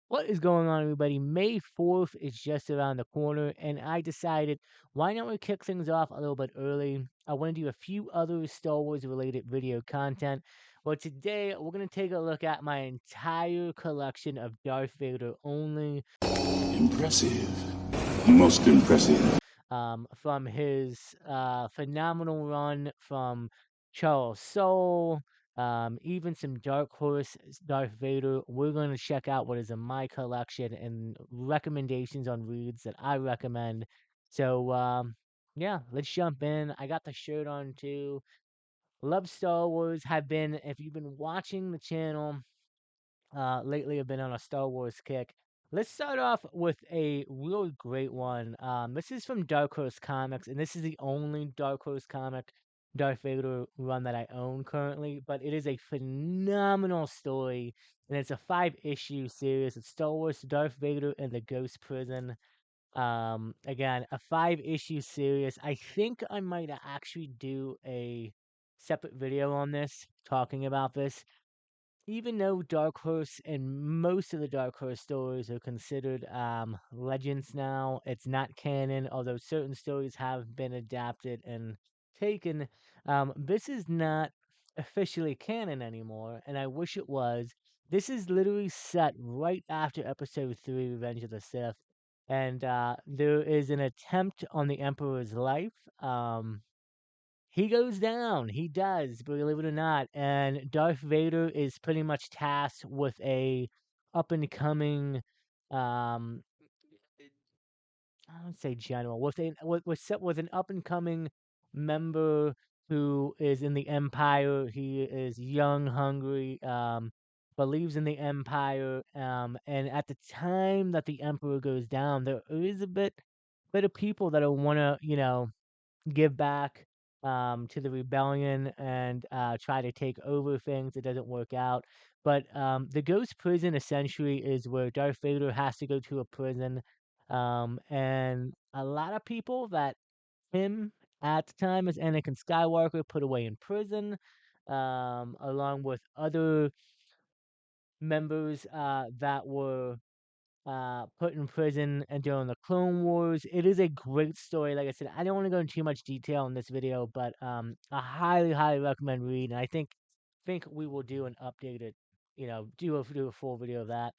What is going on, everybody? May 4th is just around the corner, and I decided why not we kick things off a little bit early? I want to do a few other Star Wars related video content. Well, today we're going to take a look at my entire collection of Darth Vader only. Impressive. Most impressive. From his phenomenal run from Charles Soule, even some Dark Horse Darth Vader. We're going to check out what is in my collection and recommendations on reads that I recommend. So, yeah, let's jump in. I got the shirt on too. Love Star Wars. If you've been watching the channel, lately I've been on a Star Wars kick. Let's start off with a real great one. This is from Dark Horse Comics, and this is the only Dark Horse comic Darth Vader run that I own currently, but it is a phenomenal story, and it's a 5-issue series. It's Star Wars Darth Vader and the Ghost Prison. Again, a 5-issue series. I think I might actually do a separate video on this, talking about this. Even though Dark Horse and most of the Dark Horse stories are considered legends now, it's not canon, although certain stories have been adapted and taken. This is not officially canon anymore, and I wish it was. This is literally set right after Episode 3, Revenge of the Sith, and there is an attempt on the Emperor's life. He goes down. He does, believe it or not. And Darth Vader is pretty much tasked with a up and coming, um, I don't say general, with an up and coming member who is in the Empire. He is young, hungry, believes in the Empire. And at the time that the Emperor goes down, there is a bit of people that want to, give back to the rebellion and try to take over things. It doesn't work out. But the ghost prison essentially is where Darth Vader has to go to a prison. And a lot of people that him at the time as Anakin Skywalker put away in prison, along with other members that were put in prison and during the Clone Wars. It is a great story. Like I said, I don't want to go into too much detail in this video, but I highly, highly recommend reading. And I think we will do an updated, do a full video of that.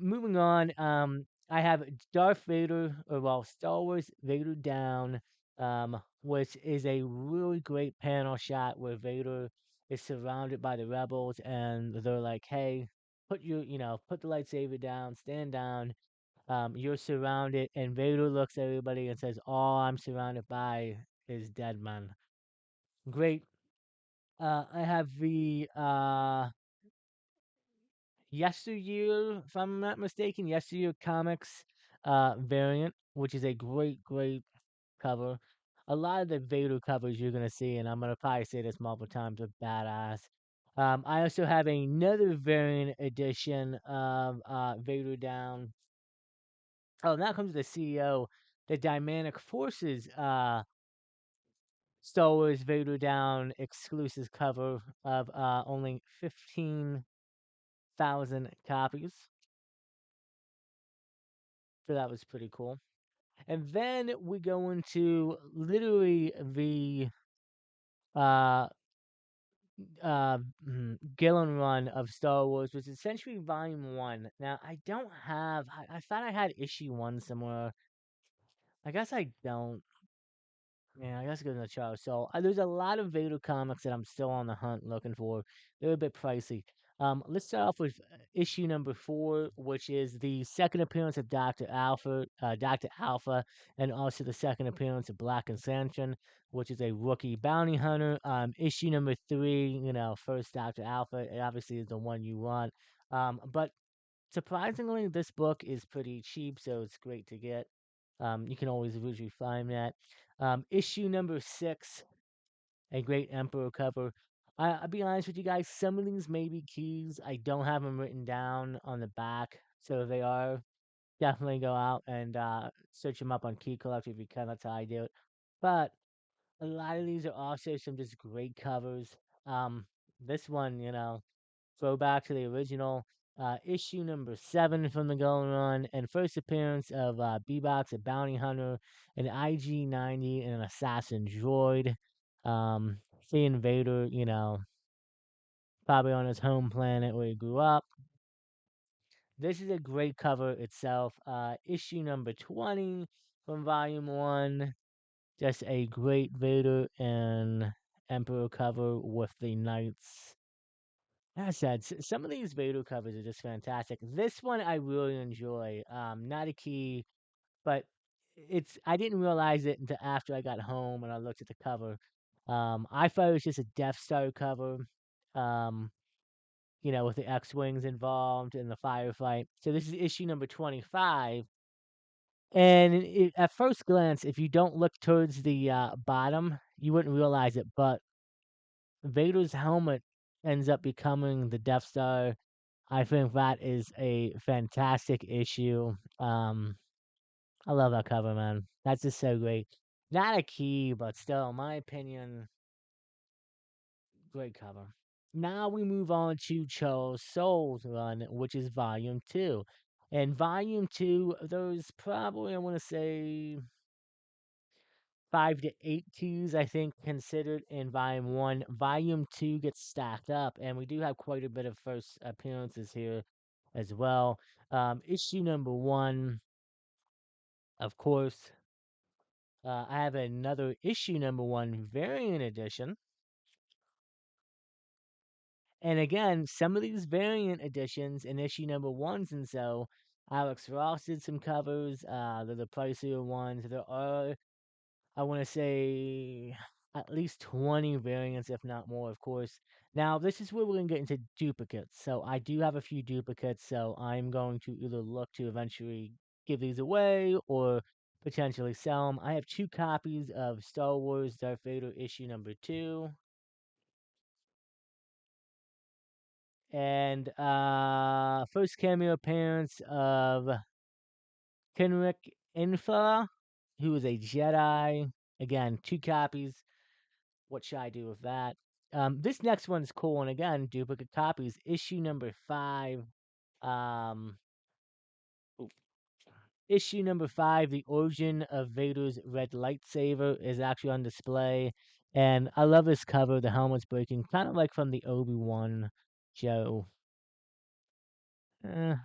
Moving on, I have Darth Vader, or well, Star Wars Vader Down, which is a really great panel shot where Vader is surrounded by the rebels, and they're like, "Hey, put the lightsaber down, stand down. You're surrounded," and Vader looks at everybody and says, "All I'm surrounded by is dead men." Great. I have the Yesteryear, if I'm not mistaken, Yesteryear Comics variant, which is a great, great cover. A lot of the Vader covers you're gonna see, and I'm gonna probably say this multiple times, are badass. I also have another variant edition of Vader Down. Oh, now comes the CEO, the Dynamic Forces Star Wars Vader Down exclusive cover of only 15,000 copies. So that was pretty cool. And then we go into literally the uh Gillen run of Star Wars, which is essentially volume 1. Now I don't have I thought I had issue 1 somewhere. I guess I don't. Yeah, I guess it goes in the chart. So there's a lot of Vader comics that I'm still on the hunt looking for. They're a bit pricey. Let's start off with issue number 4, which is the second appearance of Dr. Alpha, and also the second appearance of Black Ascension, which is a rookie bounty hunter. Issue number 3, first Dr. Alpha, it obviously is the one you want. But surprisingly, this book is pretty cheap, so it's great to get. You can always visually find that. Issue number 6, a great Emperor cover. I'll be honest with you guys, some of these may be keys. I don't have them written down on the back, so if they are, definitely go out and search them up on Key Collector if you can. That's how I do it. But a lot of these are also some just great covers. This one, throwback to the original. issue number 7 from the Golden Run, and first appearance of Bebop's a bounty hunter, an IG-90, and an assassin droid. Seeing Vader, probably on his home planet where he grew up. This is a great cover itself. Issue number 20 from Volume 1. Just a great Vader and Emperor cover with the Knights. Like I said, some of these Vader covers are just fantastic. This one I really enjoy. Not a key, but I didn't realize it until after I got home and I looked at the cover. I thought it was just a Death Star cover. Um, with the X-Wings involved in the firefight. So this is issue number 25. And at first glance, if you don't look towards the bottom, you wouldn't realize it. But Vader's helmet ends up becoming the Death Star. I think that is a fantastic issue. I love that cover, man. That's just so great. Not a key, but still, in my opinion, great cover. Now we move on to Charles Soule's run, which is Volume 2. And Volume 2, there's probably, I want to say, 5 to 8 keys, I think, considered in Volume 1. Volume 2 gets stacked up, and we do have quite a bit of first appearances here as well. Issue number 1, of course, I have another issue number 1 variant edition. And again, some of these variant editions in issue number 1s and so, Alex Ross did some covers. They're the pricier ones. There are, I want to say, at least 20 variants, if not more, of course. Now, this is where we're going to get into duplicates. So I do have a few duplicates, so I'm going to either look to eventually give these away or potentially sell them. I have 2 copies of Star Wars Darth Vader issue number 2. And first cameo appearance of Kenrick Infra, who is a Jedi. Again, 2 copies. What should I do with that? This next one's cool, and again, duplicate copies. Issue number 5. Um, Issue number 5, the origin of Vader's red lightsaber, is actually on display. And I love this cover. The helmet's breaking, kind of like from the Obi-Wan show. Eh,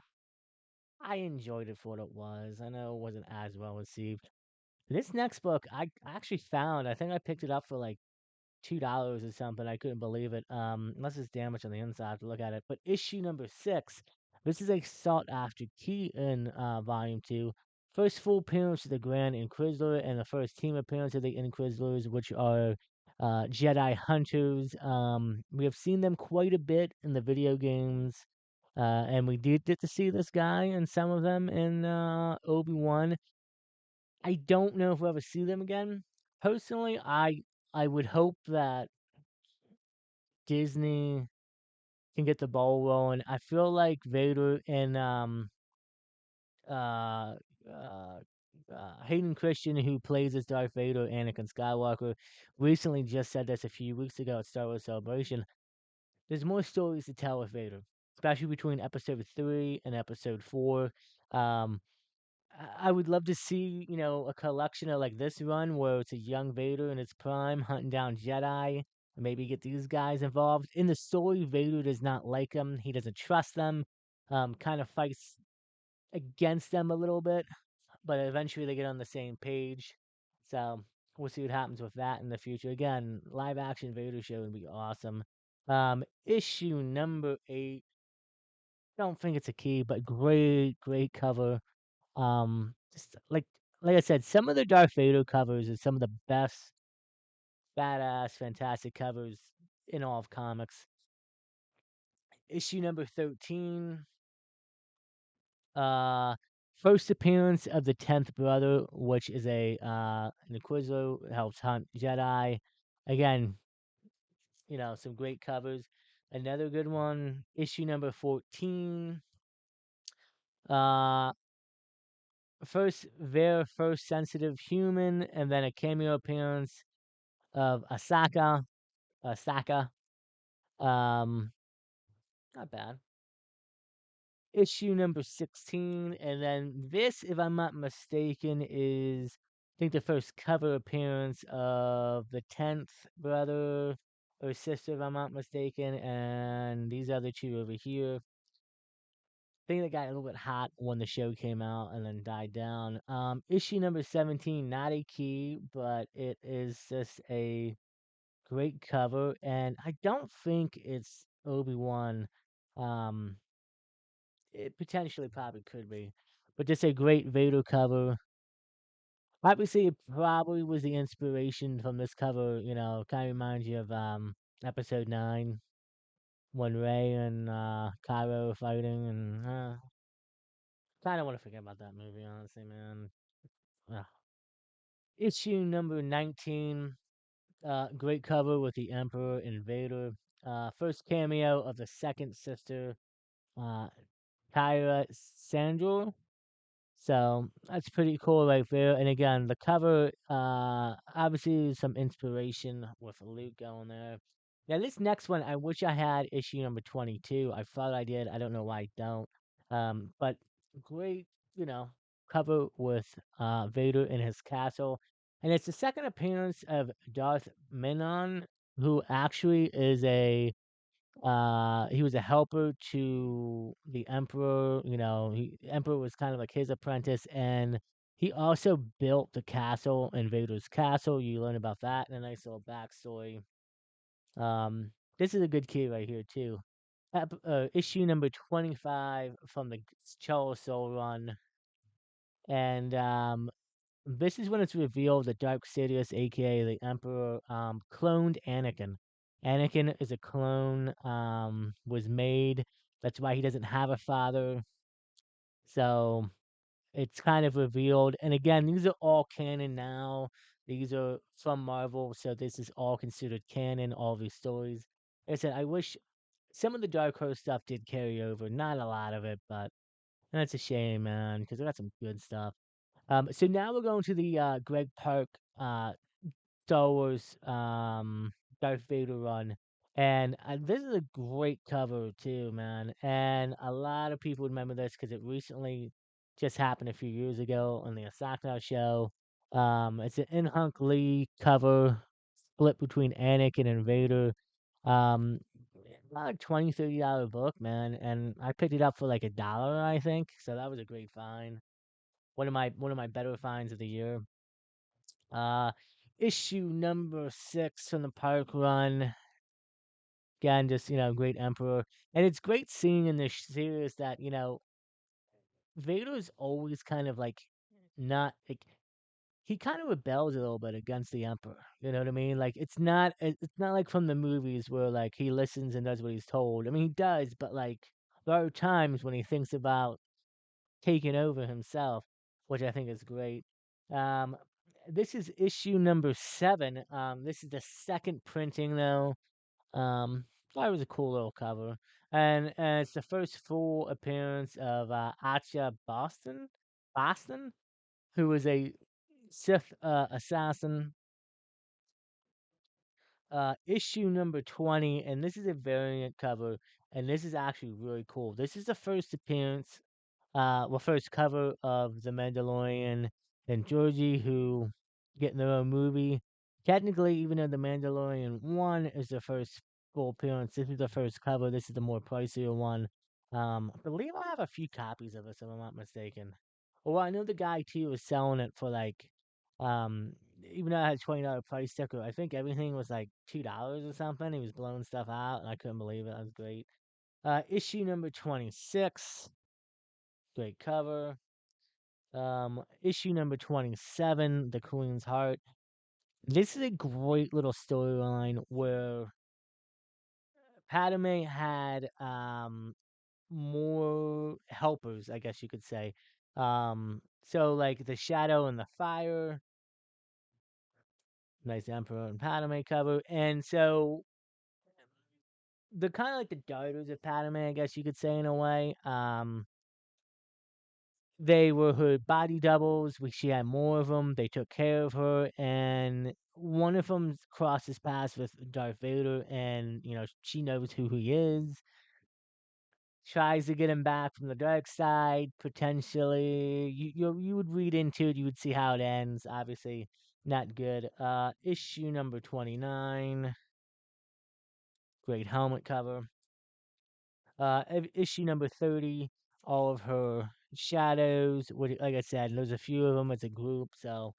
I enjoyed it for what it was. I know it wasn't as well received. This next book, I actually found. I think I picked it up for like $2 or something. I couldn't believe it. Unless it's damaged on the inside, I have to look at it. But issue number 6. This is a sought after key in volume 2. First full appearance of the Grand Inquisitor and the first team appearance of the Inquisitors, which are Jedi Hunters. We have seen them quite a bit in the video games. And we did get to see this guy and some of them in Obi-Wan. I don't know if we'll ever see them again. Personally, I would hope that Disney can get the ball rolling. I feel like Vader and uh uh Hayden Christian, who plays as Darth Vader, Anakin Skywalker, recently just said this a few weeks ago at Star Wars Celebration. There's more stories to tell with Vader, especially between Episode 3 and Episode 4. Um, I would love to see, a collection of like this run where it's a young Vader in its prime hunting down Jedi. And maybe get these guys involved. In the story, Vader does not like them. He doesn't trust them. Kind of fights against them a little bit, but eventually they get on the same page. So we'll see what happens with that in the future. Again, live action Vader show would be awesome. Issue number 8. Don't think it's a key, but great cover. Just like I said, some of the Darth Vader covers are some of the best, badass, fantastic covers in all of comics. Issue number 13. Uh, First appearance of the 10th brother, which is an Inquisitor, helps hunt Jedi. Again, some great covers. Another good one, issue number 14. Uh, first sensitive human, and then a cameo appearance of Asaka. Um, Not bad. issue number 16, and then this, if I'm not mistaken, is I think the first cover appearance of the 10th brother or sister, if I'm not mistaken, and these other two over here. I think they got a little bit hot when the show came out and then died down. Issue number 17, not a key, but it is just a great cover, and I don't think it's Obi-Wan. Um, it potentially probably could be, but just a great Vader cover. Obviously, it probably was the inspiration from this cover. Kind of reminds you of Episode 9 when Rey and Kylo were fighting, and kind of want to forget about that movie, honestly, man. Ugh. Issue number 19, great cover with the Emperor and Vader. First cameo of the second sister, uh, Kyra Sandor. So that's pretty cool right there. And again, the cover, obviously some inspiration with Luke going there. Now this next one, I wish I had issue number 22. I thought I did. I don't know why I don't. But great, you know, cover with Vader in his castle. And it's the second appearance of Darth Menon, who actually is he was a helper to the emperor. Emperor was kind of like his apprentice, and he also built the castle, Invader's Castle. You learn about that in a nice little backstory. This is a good key right here too. Issue number 25 from the Cello Soul run, and this is when it's revealed that Dark Sidious, aka the Emperor, cloned Anakin. Anakin is a clone, was made. That's why he doesn't have a father. So it's kind of revealed. And again, these are all canon now. These are from Marvel, so this is all considered canon, all these stories. Like I said, I wish some of the Dark Horse stuff did carry over. Not a lot of it, but that's a shame, man, because I got some good stuff. So now we're going to the Greg Park Star Wars Darth Vader run, and this is a great cover too, man. And a lot of people remember this because it recently just happened a few years ago on the Asakna show. It's an In-Hunk Lee cover split between Anakin and Vader. Um, about like $20-$30 book, man, and I picked it up for like $1, I think. So that was a great find. One of my better finds of the year. Uh, issue number 6 from the park run. Again, just great Emperor, and it's great seeing in this series that Vader's always kind of like not like he kind of rebels a little bit against the Emperor. You know what I mean? Like it's not like from the movies where like he listens and does what he's told. I mean he does, but like there are times when he thinks about taken over himself, which I think is great. Um, this is issue number 7. This is the second printing though. Thought it was a cool little cover, and it's the first full appearance of Acha Boston, who was a Sith assassin. Issue number 20, and this is a variant cover, and this is actually really cool. This is the first appearance first cover of The Mandalorian and Georgie, who getting their own movie. Technically, even though The Mandalorian 1 is the first full appearance, this is the first cover. This is the more pricier one. I believe I have a few copies of this, if I'm not mistaken. Well, I know the guy too was selling it for like, um, even though I had $20 price sticker, I think everything was like $2 or something. He was blowing stuff out, and I couldn't believe it. That was great. Issue number 26. Great cover. Issue number 27, The Queen's Heart. This is a great little storyline where Padme had more helpers, I guess you could say. So like the Shadow and the Fire, nice Emperor and Padme cover, and so they're kind of like the daughters of Padme, I guess you could say in a way. They were her body doubles. She had more of them. They took care of her, and one of them crosses paths with Darth Vader, and she knows who he is. tries to get him back from the dark side, potentially. You would read into it, you would see how it ends. Obviously, not good. Issue number 29. Great helmet cover. Issue number 30, all of her shadows. Like I said, there's a few of them as a group. So,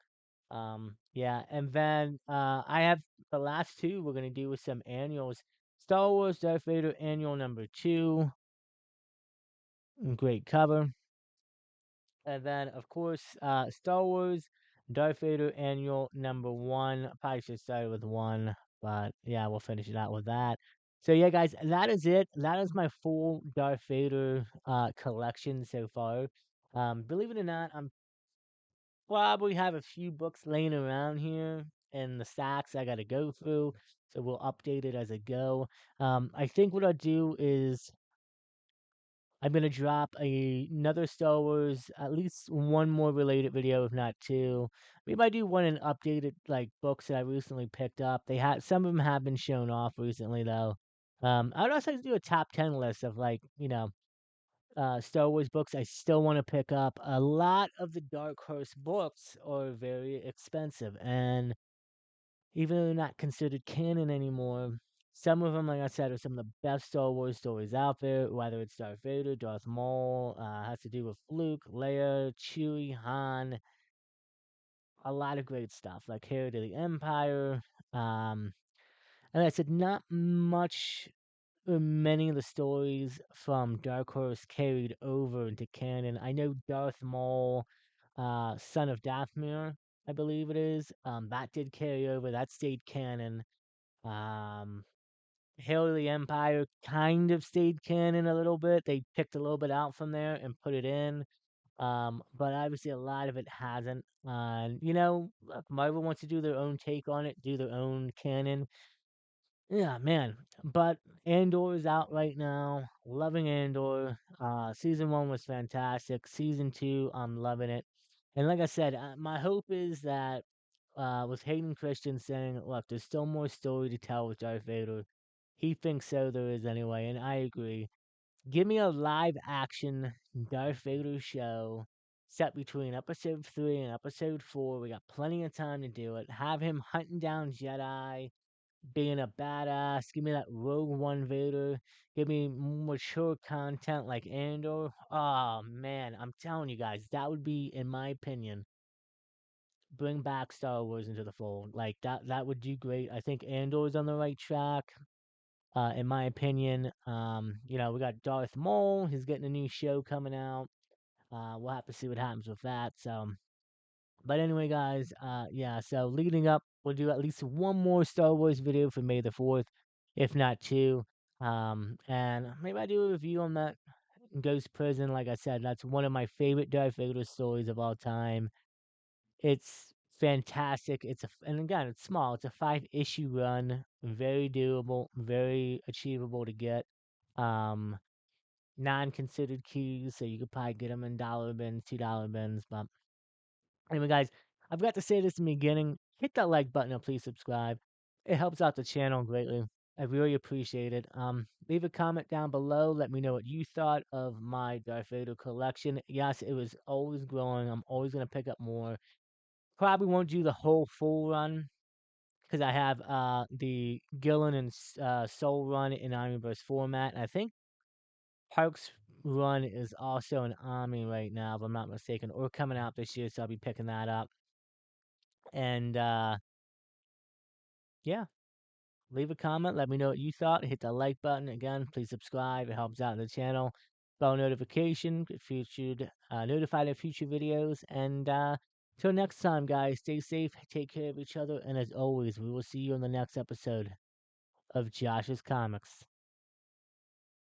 yeah. And then I have the last two we're going to do with some annuals. Star Wars Darth Vader Annual number 2. Great cover. And then, of course, Star Wars Darth Vader Annual number 1. Probably should start with 1, but yeah, we'll finish it out with that. So yeah, guys, that is it. That is my full Darth Vader collection so far. Believe it or not, I'm probably have a few books laying around here in the stacks I got to go through. So we'll update it as I go. I think what I'll do is I'm gonna drop another Star Wars, at least one more related video, if not two. Maybe I do one in updated like books that I recently picked up. They had some of them have been shown off recently though. I would also like to do a top 10 list of like Star Wars books I still want to pick up. A lot of the Dark Horse books are very expensive, and even though they're not considered canon anymore, some of them, like I said, are some of the best Star Wars stories out there. Whether it's Darth Vader, Darth Maul, has to do with Luke, Leia, Chewie, Han, a lot of great stuff like Heir to the Empire. Um, and like I said, not much, or many of the stories from Dark Horse carried over into canon. I know Darth Maul, son of Dathomir, I believe it is. That did carry over. That stayed canon. Um, Hail to the Empire kind of stayed canon a little bit. They picked a little bit out from there and put it in. But obviously a lot of it hasn't. Look, Marvel wants to do their own take on it, do their own canon. Yeah, man. But Andor is out right now. Loving Andor. Season 1 was fantastic. Season 2, I'm loving it. And like I said, my hope is that with Hayden Christian saying, look, there's still more story to tell with Darth Vader. He thinks so, there is anyway, and I agree. Give me a live action Darth Vader show set between episode 3 and episode 4. We got plenty of time to do it. Have him hunting down Jedi, being a badass. Give me that Rogue One Vader. Give me mature content like Andor. Oh man, I'm telling you guys, that would be, in my opinion, bring back Star Wars into the fold. Like that would do great. I think Andor's on the right track. In my opinion, we got Darth Maul. He's getting a new show coming out. We'll have to see what happens with that. So, but anyway, guys, yeah. So leading up, we'll do at least one more Star Wars video for May the 4th, if not two. And maybe I do a review on that Ghost Prison. Like I said, that's one of my favorite Darth Vader stories of all time. It's fantastic. And again, it's small. It's a 5 issue run, very doable, very achievable to get. Um, Non-considered keys, so you could probably get them in dollar bins, $2 bins. But anyway, guys, I've got to say this in the beginning. Hit that like button and please subscribe. It helps out the channel greatly. I really appreciate it. Leave a comment down below. Let me know what you thought of my Darth Vader collection. Yes, it was always growing. I'm always gonna pick up more. Probably won't do the whole full run because I have the Gillen and Soul run in Omnibus format. And I think Park's run is also an Omni right now, if I'm not mistaken, or coming out this year, so I'll be picking that up. And yeah, leave a comment. Let me know what you thought. Hit the like button. Again, please subscribe. It helps out the channel. Bell notification, get featured, notified of future videos. And till next time, guys, stay safe, take care of each other, and as always, we will see you in the next episode of Josh's Comics.